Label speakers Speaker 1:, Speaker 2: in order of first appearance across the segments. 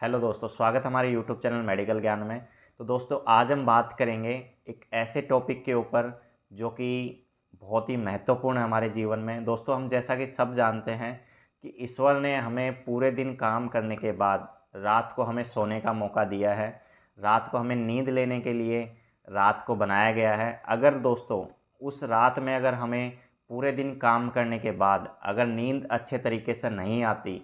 Speaker 1: Hello दोस्तों, स्वागत है हमारे यूट्यूब चैनल मेडिकल ज्ञान में। तो दोस्तों, आज हम बात करेंगे एक ऐसे टॉपिक के ऊपर जो कि बहुत ही महत्वपूर्ण है हमारे जीवन में। दोस्तों, हम जैसा कि सब जानते हैं कि ईश्वर ने हमें पूरे दिन काम करने के बाद रात को हमें सोने का मौका दिया है। रात को हमें नींद लेने के लिए रात को बनाया गया है। अगर दोस्तों उस रात में अगर हमें पूरे दिन काम करने के बाद अगर नींद अच्छे तरीके से नहीं आती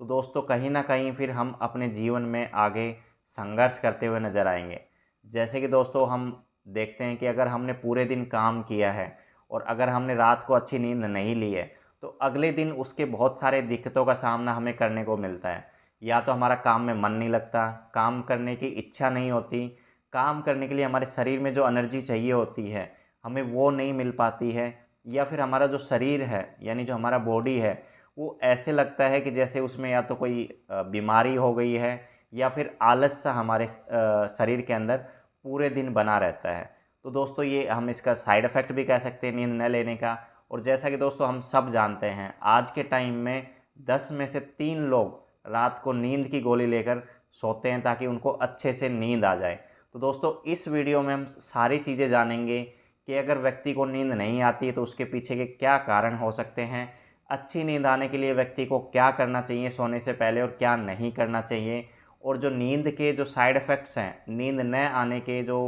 Speaker 1: तो दोस्तों कहीं ना कहीं फिर हम अपने जीवन में आगे संघर्ष करते हुए नज़र आएंगे। जैसे कि दोस्तों हम देखते हैं कि अगर हमने पूरे दिन काम किया है और अगर हमने रात को अच्छी नींद नहीं ली है तो अगले दिन उसके बहुत सारे दिक्कतों का सामना हमें करने को मिलता है। या तो हमारा काम में मन नहीं लगता, काम करने की इच्छा नहीं होती, काम करने के लिए हमारे शरीर में जो एनर्जी चाहिए होती है हमें वो नहीं मिल पाती है, या फिर हमारा जो शरीर है यानी जो हमारा बॉडी है वो ऐसे लगता है कि जैसे उसमें या तो कोई बीमारी हो गई है या फिर आलस सा हमारे शरीर के अंदर पूरे दिन बना रहता है। तो दोस्तों ये हम इसका साइड इफ़ेक्ट भी कह सकते हैं नींद न लेने का। और जैसा कि दोस्तों हम सब जानते हैं आज के टाइम में 10 में से 3 लोग रात को नींद की गोली लेकर सोते हैं ताकि उनको अच्छे से नींद आ जाए। तो दोस्तों इस वीडियो में हम सारी चीज़ें जानेंगे कि अगर व्यक्ति को नींद नहीं आती तो उसके पीछे के क्या कारण हो सकते हैं, अच्छी नींद आने के लिए व्यक्ति को क्या करना चाहिए सोने से पहले और क्या नहीं करना चाहिए, और जो नींद के जो साइड इफ़ेक्ट्स हैं, नींद न आने के जो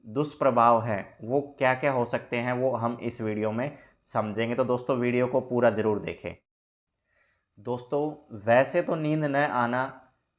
Speaker 1: दुष्प्रभाव हैं वो क्या क्या हो सकते हैं, वो हम इस वीडियो में समझेंगे। तो दोस्तों वीडियो को पूरा ज़रूर देखें। दोस्तों वैसे तो नींद न आना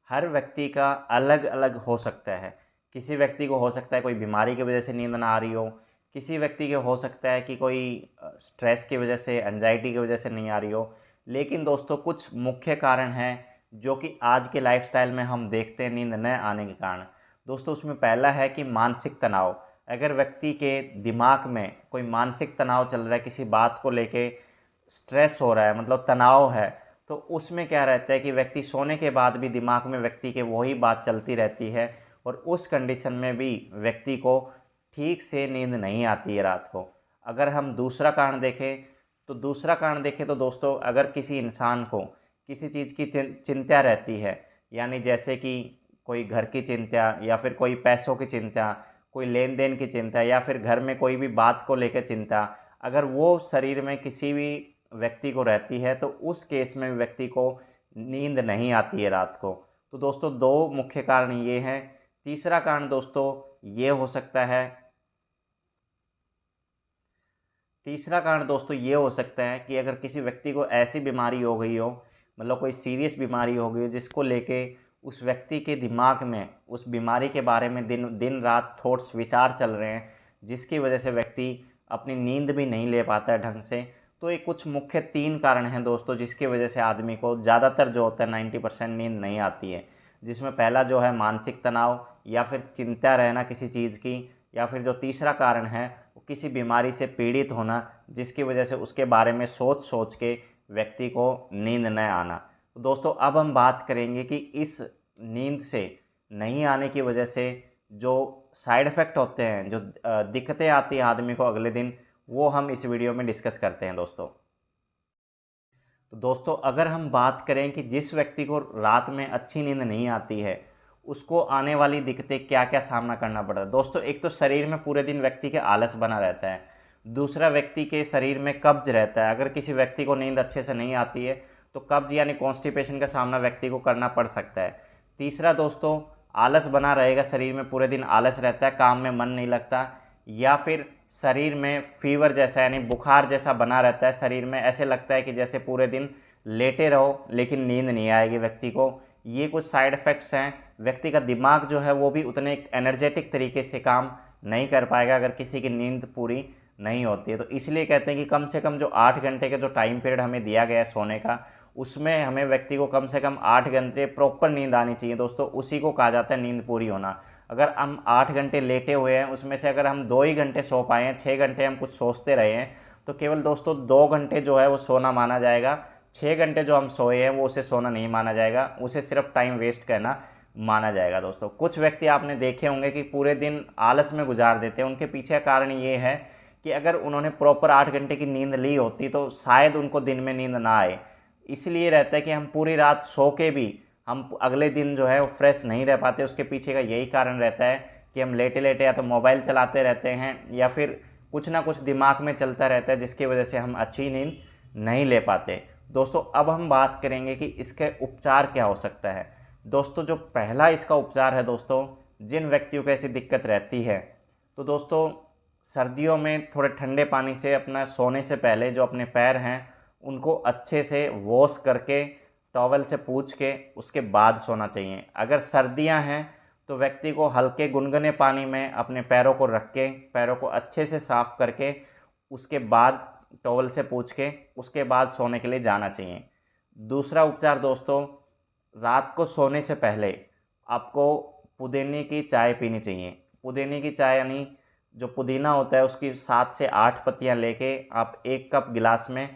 Speaker 1: हर व्यक्ति का अलग अलग हो सकता है। किसी व्यक्ति को हो सकता है कोई बीमारी की वजह से नींद ना आ रही हो, किसी व्यक्ति को हो सकता है कि कोई स्ट्रेस की वजह से, एंजाइटी की वजह से नहीं आ रही हो। लेकिन दोस्तों कुछ मुख्य कारण हैं जो कि आज के लाइफस्टाइल में हम देखते हैं नींद न आने के कारण। दोस्तों उसमें पहला है कि मानसिक तनाव। अगर व्यक्ति के दिमाग में कोई मानसिक तनाव चल रहा है, किसी बात को लेके स्ट्रेस हो रहा है, मतलब तनाव है, तो उसमें क्या रहता है कि व्यक्ति सोने के बाद भी दिमाग में व्यक्ति के वही बात चलती रहती है और उस कंडीशन में भी व्यक्ति को ठीक से नींद नहीं आती है रात को। अगर हम दूसरा कारण देखें तो दोस्तों अगर किसी इंसान को किसी चीज़ की चिंता रहती है, यानी जैसे कि कोई घर की चिंता या फिर कोई पैसों की चिंता, कोई लेन देन की चिंता या फिर घर में कोई भी बात को लेकर चिंता, अगर वो शरीर में किसी भी व्यक्ति को रहती है तो उस केस में व्यक्ति को नींद नहीं आती है रात को। तो दोस्तों दो मुख्य कारण ये हैं। तीसरा कारण दोस्तों ये हो सकता है तीसरा कारण दोस्तों ये हो सकता है कि अगर किसी व्यक्ति को ऐसी बीमारी हो गई हो, मतलब कोई सीरियस बीमारी हो गई हो जिसको लेके उस व्यक्ति के दिमाग में उस बीमारी के बारे में दिन दिन रात थॉट्स विचार चल रहे हैं, जिसकी वजह से व्यक्ति अपनी नींद भी नहीं ले पाता है ढंग से। तो ये कुछ मुख्य 3 कारण हैं दोस्तों जिसकी वजह से आदमी को ज़्यादातर जो होता है 90% नींद नहीं आती है। जिसमें पहला जो है मानसिक तनाव या फिर चिंता रहना किसी चीज़ की, या फिर जो तीसरा कारण है वो किसी बीमारी से पीड़ित होना जिसकी वजह से उसके बारे में सोच सोच के व्यक्ति को नींद न आना। तो दोस्तों अब हम बात करेंगे कि इस नींद से नहीं आने की वजह से जो साइड इफ़ेक्ट होते हैं, जो दिक्कतें आती हैं आदमी को अगले दिन, वो हम इस वीडियो में डिस्कस करते हैं दोस्तों। तो दोस्तों अगर हम बात करें कि जिस व्यक्ति को रात में अच्छी नींद नहीं आती है उसको आने वाली दिक्कतें क्या क्या सामना करना पड़ता है। दोस्तों एक तो शरीर में पूरे दिन व्यक्ति के आलस बना रहता है, दूसरा व्यक्ति के शरीर में कब्ज रहता है। अगर किसी व्यक्ति को नींद अच्छे से नहीं आती है तो कब्ज यानी कॉन्स्टिपेशन का सामना व्यक्ति को करना पड़ सकता है। तीसरा दोस्तों आलस बना रहेगा, शरीर में पूरे दिन आलस रहता है, काम में मन नहीं लगता, या फिर शरीर में फीवर जैसा यानी बुखार जैसा बना रहता है, शरीर में ऐसे लगता है कि जैसे पूरे दिन लेटे रहो लेकिन नींद नहीं आएगी व्यक्ति को। ये कुछ साइड इफ़ेक्ट्स हैं। व्यक्ति का दिमाग जो है वो भी उतने एनर्जेटिक तरीके से काम नहीं कर पाएगा अगर किसी की नींद पूरी नहीं होती है। तो इसलिए कहते हैं कि कम से कम जो 8 घंटे का जो टाइम पीरियड हमें दिया गया है सोने का, उसमें हमें व्यक्ति को कम से कम 8 घंटे प्रॉपर नींद आनी चाहिए दोस्तों, उसी को कहा जाता है नींद पूरी होना। अगर हम 8 घंटे लेटे हुए हैं उसमें से अगर हम 2 ही घंटे सो पाए हैं, 6 घंटे हम कुछ सोचते रहे हैं, तो केवल दोस्तों 2 घंटे जो है वो सोना माना जाएगा। 6 घंटे जो हम सोए हैं वो उसे सोना नहीं माना जाएगा, उसे सिर्फ टाइम वेस्ट करना माना जाएगा। दोस्तों कुछ व्यक्ति आपने देखे होंगे कि पूरे दिन आलस में गुजार देते हैं, उनके पीछे कारण ये है कि अगर उन्होंने प्रॉपर 8 घंटे की नींद ली होती तो शायद उनको दिन में नींद ना आए। इसलिए रहता है कि हम पूरी रात सो के भी हम अगले दिन जो है वो फ्रेश नहीं रह पाते। उसके पीछे का यही कारण रहता है कि हम लेटे लेटे या तो मोबाइल चलाते रहते हैं या फिर कुछ ना कुछ दिमाग में चलता रहता है, जिसकी वजह से हम अच्छी नींद नहीं ले पाते। दोस्तों अब हम बात करेंगे कि इसके उपचार क्या हो सकता है। दोस्तों जो पहला इसका उपचार है दोस्तों, जिन व्यक्तियों को ऐसी दिक्कत रहती है तो दोस्तों सर्दियों में थोड़े ठंडे पानी से अपना सोने से पहले जो अपने पैर हैं उनको अच्छे से वॉश करके टॉवल से पोंछ के उसके बाद सोना चाहिए। अगर सर्दियां हैं तो व्यक्ति को हल्के गुनगुने पानी में अपने पैरों को रख के पैरों को अच्छे से साफ़ करके उसके बाद टॉवल से पोंछ के उसके बाद सोने के लिए जाना चाहिए। दूसरा उपचार दोस्तों, रात को सोने से पहले आपको पुदीने की चाय पीनी चाहिए। पुदीने की चाय यानी जो पुदीना होता है उसकी 7 से 8 पत्तियां लेके आप 1 कप गिलास में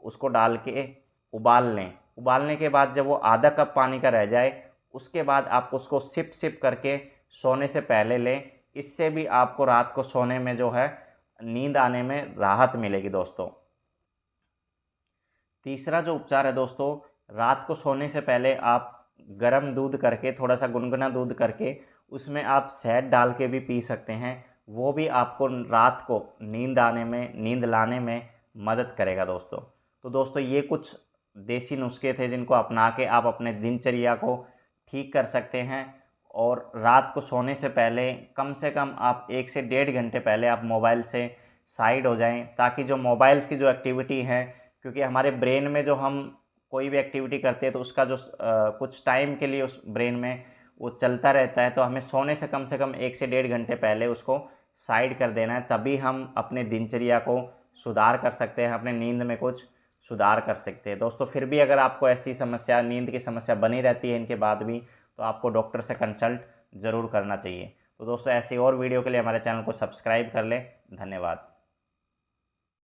Speaker 1: उसको डाल के उबाल लें। उबालने के बाद जब वो आधा कप पानी का रह जाए उसके बाद आप उसको सिप सिप करके सोने से पहले लें। इससे भी आपको रात को सोने में जो है नींद आने में राहत मिलेगी दोस्तों। तीसरा जो उपचार है दोस्तों, रात को सोने से पहले आप गर्म दूध करके थोड़ा सा गुनगुना दूध करके उसमें आप शहद डाल के भी पी सकते हैं। वो भी आपको रात को नींद आने में नींद लाने में मदद करेगा दोस्तों। तो दोस्तों ये कुछ देसी नुस्खे थे जिनको अपना के आप अपने दिनचर्या को ठीक कर सकते हैं। और रात को सोने से पहले कम से कम आप 1 से 1.5 घंटे पहले आप मोबाइल से साइड हो जाएं, ताकि जो मोबाइल्स की जो एक्टिविटी है, क्योंकि हमारे ब्रेन में जो हम कोई भी एक्टिविटी करते हैं तो उसका जो कुछ टाइम के लिए उस ब्रेन में वो चलता रहता है, तो हमें सोने से कम 1 से 1.5 घंटे पहले उसको साइड कर देना है। तभी हम अपने दिनचर्या को सुधार कर सकते हैं, अपने नींद में कुछ सुधार कर सकते हैं दोस्तों। फिर भी अगर आपको ऐसी समस्या, नींद की समस्या बनी रहती है इनके बाद भी, तो आपको डॉक्टर से कंसल्ट ज़रूर करना चाहिए। तो दोस्तों ऐसी और वीडियो के लिए हमारे चैनल को सब्सक्राइब कर लें। धन्यवाद।